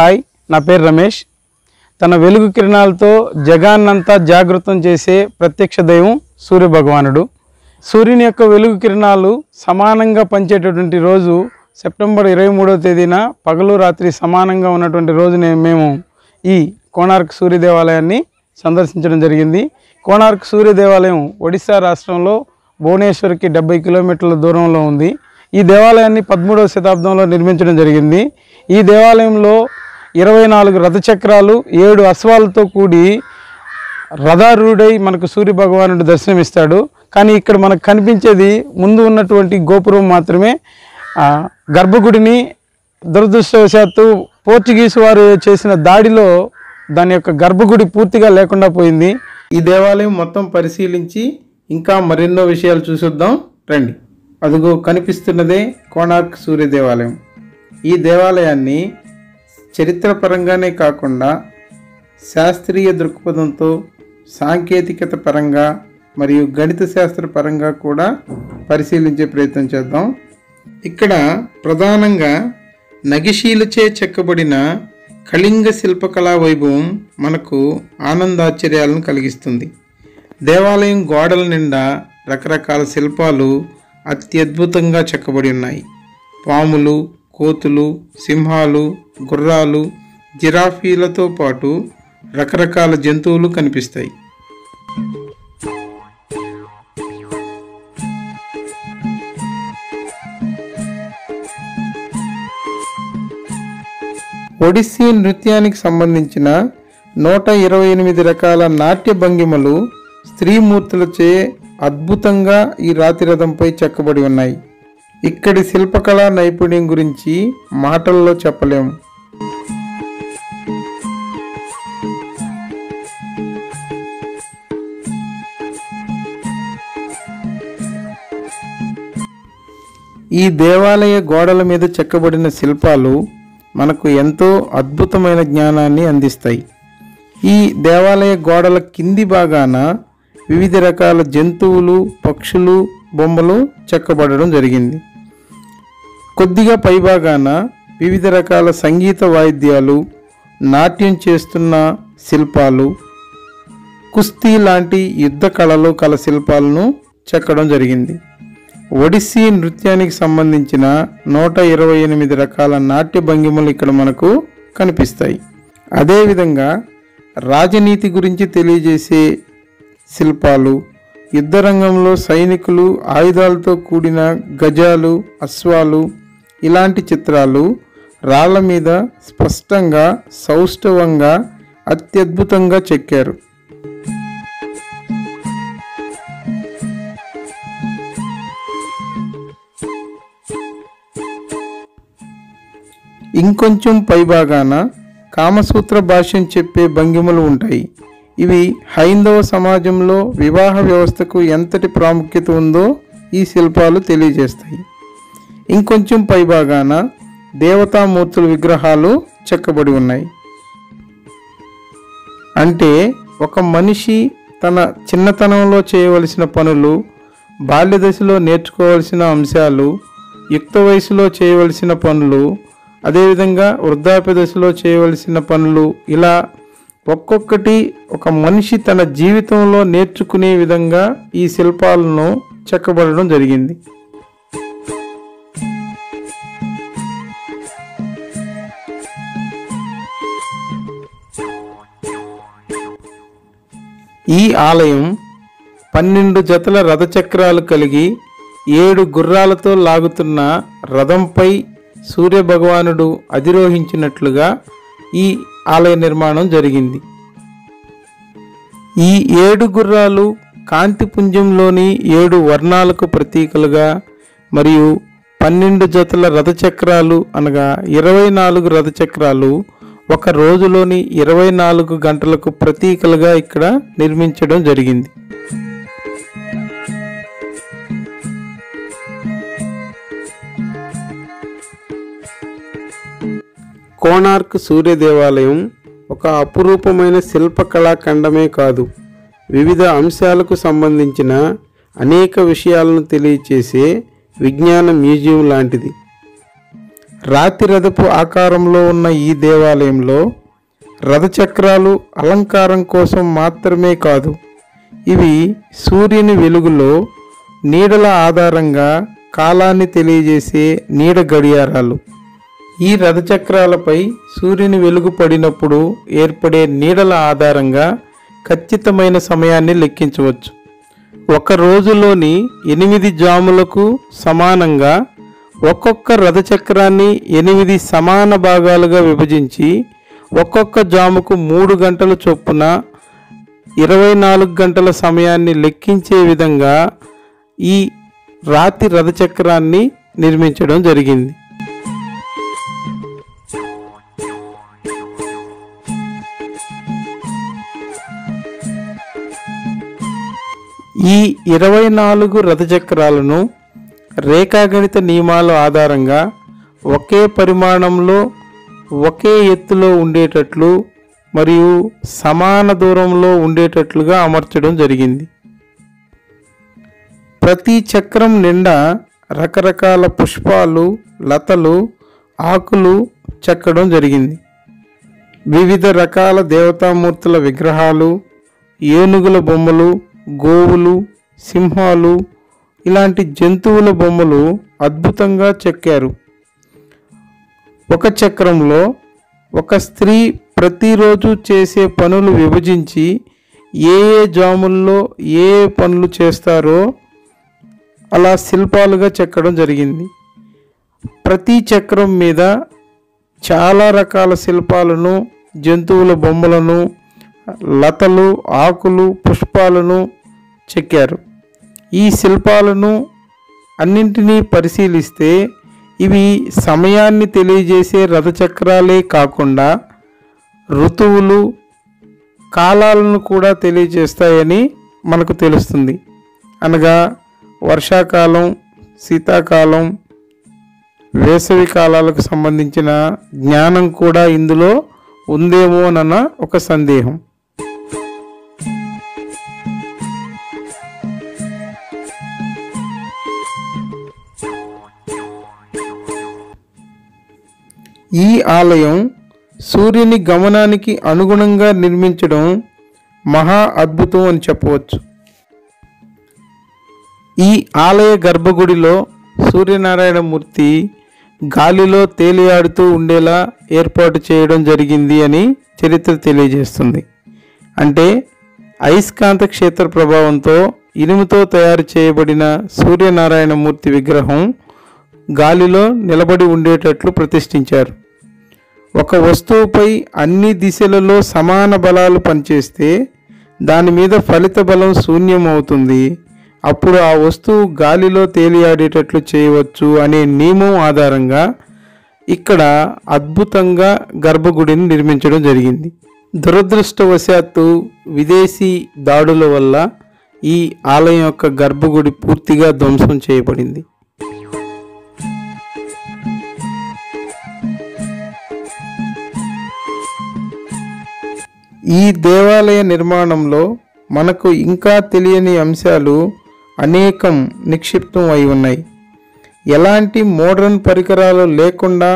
Hi, నా పేరు రమేష్. తన వెలుగు కిరణాలతో జగాన్నంతా జాగృతం చేసే ప్రత్యక్ష దైవం సూర్య భగవానుడు. సూర్యుని యొక్క వెలుగు కిరణాలు సమానంగా పంచేటటువంటి రోజు సెప్టెంబర్ 23వ తేదీన పగలు రాత్రి సమానంగా ఉన్నటువంటి రోజునే మేము ఈ కోణార్క్ సూర్య దేవాలయాన్ని సందర్శించడం జరిగింది. కోణార్క్ సూర్య దేవాలయం ఒడిశా రాష్ట్రంలో భువనేశ్వర్కి 70 కిలోమీటర్ల దూరంలో ఉంది. ఈ దేవాలయాన్ని 13వ శతాబ్దంలో నిర్మించడం జరిగింది. ఈ దేవాలయంలో 24 రథచక్రాలు 7 అశ్వాలతో కూడి రథారూఢై మనకు సూర్య భగవానుడు దర్శనమిస్తాడు. కానీ ఇక్కడ మనకు కనిపించేది ముందు ఉన్నటువంటి గోపురం మాత్రమే. గర్భగుడిని దురదృష్టవశాత్తు పోర్చుగీసు వారు చేసిన దాడిలో దాని యొక్క గర్భగుడి పూర్తిగా లేకుండా పోయింది. ఈ దేవాలయం మొత్తం పరిశీలించి ఇంకా మరెన్నో విషయాలు చూసొద్దాం రండి. అదిగో కనిపిస్తున్నదే కోణార్క్ సూర్య దేవాలయం. ఈ దేవాలయాన్ని చరిత్రపరంగానే కాకుండా శాస్త్రీయ దృక్పథంతో సాంకేతికత పరంగా మరియు గణిత శాస్త్ర పరంగా కూడా పరిశీలించే ప్రయత్నం చేద్దాం. ఇక్కడ ప్రధానంగా నగిశీలచే చెక్కబడిన కళింగ శిల్పకళా వైభవం మనకు ఆనందాశ్చర్యాలను కలిగిస్తుంది. దేవాలయం గోడల నిండా రకరకాల శిల్పాలు అత్యద్భుతంగా చెక్కబడి ఉన్నాయి. పాములు, కోతులు, సింహాలు, గుర్రాలు, జిరాఫీలతో పాటు రకరకాల జంతువులు కనిపిస్తాయి. ఒడిస్సీ నృత్యానికి సంబంధించిన 128 రకాల నాట్య భంగిమలు స్త్రీమూర్తులచే అద్భుతంగా ఈ రాతి రథంపై చెక్కబడి ఉన్నాయి. ఇక్కడి శిల్పకళా నైపుణ్యం గురించి మాటల్లో చెప్పలేము. ఈ దేవాలయ గోడల మీద చెక్కబడిన శిల్పాలు మనకు ఎంతో అద్భుతమైన జ్ఞానాన్ని అందిస్తాయి. ఈ దేవాలయ గోడల కింది భాగాన వివిధ రకాల జంతువులు, పక్షులు బొమ్మలు చెక్కబడడం జరిగింది. కొద్దిగా పైభాగాన వివిధ రకాల సంగీత వాయిద్యాలు, నాట్యం చేస్తున్న శిల్పాలు, కుస్తీ లాంటి యుద్ధ కళలు కల శిల్పాలను చెక్కడం జరిగింది. ఒడిస్సీ నృత్యానికి సంబంధించిన 128 రకాల నాట్య భంగిమలు ఇక్కడ మనకు కనిపిస్తాయి. అదేవిధంగా రాజనీతి గురించి తెలియజేసే శిల్పాలు, యుద్ధరంగంలో సైనికులు ఆయుధాలతో కూడిన గజాలు, అశ్వాలు ఇలాంటి చిత్రాలు రాళ్ల మీద స్పష్టంగా సౌష్ఠవంగా అత్యద్భుతంగా చెక్కారు. ఇంకొంచెం పైభాగాన కామసూత్ర భాష్యం చెప్పే భంగిమలు ఉంటాయి. ఇవి హైందవ సమాజంలో వివాహ వ్యవస్థకు ఎంతటి ప్రాముఖ్యత ఉందో ఈ శిల్పాలు తెలియజేస్తాయి. ఇంకొంచెం పైభాగాన దేవతామూర్తుల విగ్రహాలు చెక్కబడి ఉన్నాయి. అంటే ఒక మనిషి తన చిన్నతనంలో చేయవలసిన పనులు, బాల్య దశలో నేర్చుకోవలసిన అంశాలు, యుక్త వయసులో చేయవలసిన పనులు, అదేవిధంగా వృద్ధాప్య దశలో చేయవలసిన పనులు, ఇలా ఒక్కొక్కటి ఒక మనిషి తన జీవితంలో నేర్చుకునే విధంగా ఈ శిల్పాలను చెక్కబడడం జరిగింది. ఈ ఆలయం 12 జతల రథచక్రాలు కలిగి 7 గుర్రాలతో లాగుతున్న రథంపై సూర్య భగవానుడు అధిరోహించినట్లుగా ఈ ఆలయ నిర్మాణం జరిగింది. ఈ 7 గుర్రాలు కాంతిపుంజంలోని 7 వర్ణాలకు ప్రతీకలుగా మరియు 12 జతల రథచక్రాలు అనగా 24 రథచక్రాలు ఒక రోజులోని 24 గంటలకు ప్రతీకలుగా ఇక్కడ నిర్మించడం జరిగింది. కోణార్క్ సూర్య దేవాలయం ఒక అపురూపమైన శిల్పకళా ఖండమే కాదు, వివిధ అంశాలకు సంబంధించిన అనేక విషయాలను తెలియచేసే విజ్ఞాన మ్యూజియం లాంటిది. రాతి రథపు ఆకారంలో ఉన్న ఈ దేవాలయంలో రథచక్రాలు అలంకారం కోసం మాత్రమే కాదు, ఇవి సూర్యుని వెలుగులో నీడల ఆధారంగా కాలాన్ని తెలియజేసే నీడ గడియారాలు. ఈ రథచక్రాలపై సూర్యుని వెలుగు పడినప్పుడు ఏర్పడే నీడల ఆధారంగా ఖచ్చితమైన సమయాన్ని లెక్కించవచ్చు. ఒక రోజులోని 8 జాములకు సమానంగా ఒక్కొక్క రథచక్రాన్ని 8 సమాన భాగాలుగా విభజించి ఒక్కొక్క జాముకు 3 గంటల చొప్పున 24 గంటల సమయాన్ని లెక్కించే విధంగా ఈ రాతి రథచక్రాన్ని నిర్మించడం జరిగింది. ఈ 24 రథచక్రాలను రేఖాగణిత నియమాల ఆధారంగా ఒకే పరిమాణంలో ఒకే ఎత్తులో ఉండేటట్లు మరియు సమాన దూరంలో ఉండేటట్లుగా అమర్చడం జరిగింది. ప్రతి చక్రం నిండా రకరకాల పుష్పాలు, లతలు, ఆకులు చెక్కడం జరిగింది. వివిధ రకాల దేవతామూర్తుల విగ్రహాలు, ఏనుగుల బొమ్మలు, గోవులు, సింహాలు ఇలాంటి జంతువుల బొమ్మలు అద్భుతంగా చెక్కారు. ఒక చక్రంలో ఒక స్త్రీ ప్రతిరోజు చేసే పనులు విభజించి ఏ జాముల్లో ఏ పనులు చేస్తారో అలా శిల్పాలుగా చెక్కడం జరిగింది. ప్రతి చక్రం మీద చాలా రకాల శిల్పాలను, జంతువుల బొమ్మలను, లతలు, ఆకులు, పుష్పాలను చెక్కారు. ఈ శిల్పాలను అన్నింటినీ పరిశీలిస్తే ఇవి సమయాన్ని తెలియజేసే రథచక్రాలే కాకుండా ఋతువులు, కాలాలను కూడా తెలియజేస్తాయని మనకు తెలుస్తుంది. అనగా వర్షాకాలం, శీతాకాలం, వేసవి కాలాలకు సంబంధించిన జ్ఞానం కూడా ఇందులో ఉందేమోనన్న ఒక సందేహం. ఈ ఆలయం సూర్యుని గమనానికి అనుగుణంగా నిర్మించడం మహా అద్భుతం అని చెప్పవచ్చు. ఈ ఆలయ గర్భగుడిలో సూర్యనారాయణమూర్తి గాలిలో తేలియాడుతూ ఉండేలా ఏర్పాటు చేయడం జరిగింది అని చరిత్ర తెలియజేస్తుంది. అంటే అయస్కాంత క్షేత్ర ప్రభావంతో ఇనుముతో తయారు చేయబడిన సూర్యనారాయణమూర్తి విగ్రహం గాలిలో నిలబడి ఉండేటట్లు ప్రతిష్ఠించారు. ఒక వస్తువుపై అన్ని దిశలలో సమాన బలాలు పనిచేస్తే దాని మీద ఫలిత బలం శూన్యం అవుతుంది. అప్పుడు ఆ వస్తువు గాలిలో తేలియాడేటట్లు చేయవచ్చు అనే నియమం ఆధారంగా ఇక్కడ అద్భుతంగా గర్భగుడిని నిర్మించడం జరిగింది. దురదృష్టవశాత్తు విదేశీ దాడుల వల్ల ఈ ఆలయం యొక్క గర్భగుడి పూర్తిగా ధ్వంసం చేయబడింది. ఈ దేవాలయ నిర్మాణంలో మనకు ఇంకా తెలియని అంశాలు అనేకం నిక్షిప్తం అయి ఉన్నాయి. ఎలాంటి మోడర్న్ పరికరాలు లేకుండా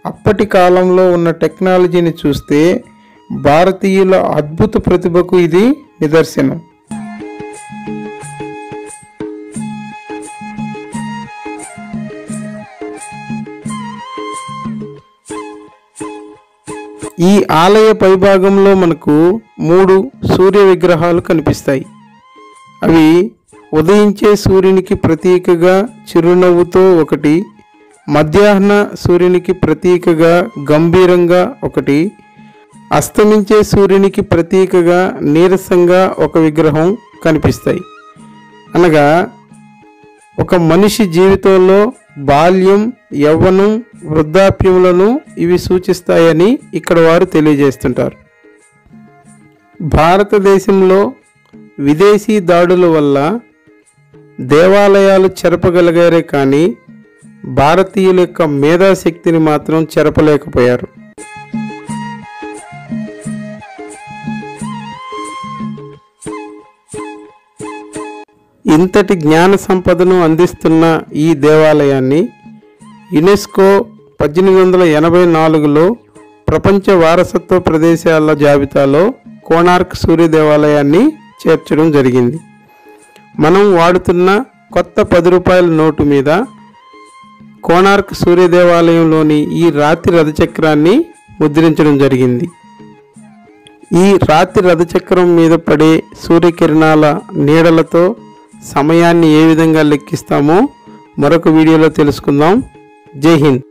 అప్పటి కాలంలో ఉన్న టెక్నాలజీని చూస్తే భారతీయుల అద్భుత ప్రతిభకు ఇది నిదర్శనం. ఈ ఆలయ పైభాగంలో మనకు 3 సూర్య విగ్రహాలు కనిపిస్తాయి. అవి ఉదయించే సూర్యునికి ప్రతీకగా చిరునవ్వుతో ఒకటి, మధ్యాహ్న సూర్యునికి ప్రతీకగా గంభీరంగా ఒకటి, అస్తమించే సూర్యునికి ప్రతీకగా నీరసంగా ఒక విగ్రహం కనిపిస్తాయి. అనగా ఒక మనిషి జీవితంలో బాల్యం, యవ్వనం, వృద్ధాప్యములను ఇవి సూచిస్తాయని ఇక్కడ వారు తెలియజేస్తుంటారు. భారతదేశంలో విదేశీ దాడుల వల్ల దేవాలయాలు చెరపగలిగారే కానీ భారతీయుల యొక్క మేధాశక్తిని మాత్రం చెరపలేకపోయారు. ఇంతటి జ్ఞాన సంపదను అందిస్తున్న ఈ దేవాలయాన్ని యునెస్కో 1884లో ప్రపంచ వారసత్వ ప్రదేశాల జాబితాలో కోణార్క్ సూర్య దేవాలయాన్ని చేర్చడం జరిగింది. మనం వాడుతున్న కొత్త 10 రూపాయల నోటు మీద కోణార్క్ సూర్య దేవాలయంలోని ఈ రాతి రథచక్రాన్ని ముద్రించడం జరిగింది. ఈ రాతి రథచక్రం మీద పడే సూర్యకిరణాల నీడలతో సమయాన్ని ఏ విధంగా లెక్కిస్తామో మరొక వీడియోలో తెలుసుకుందాం. జై హింద్.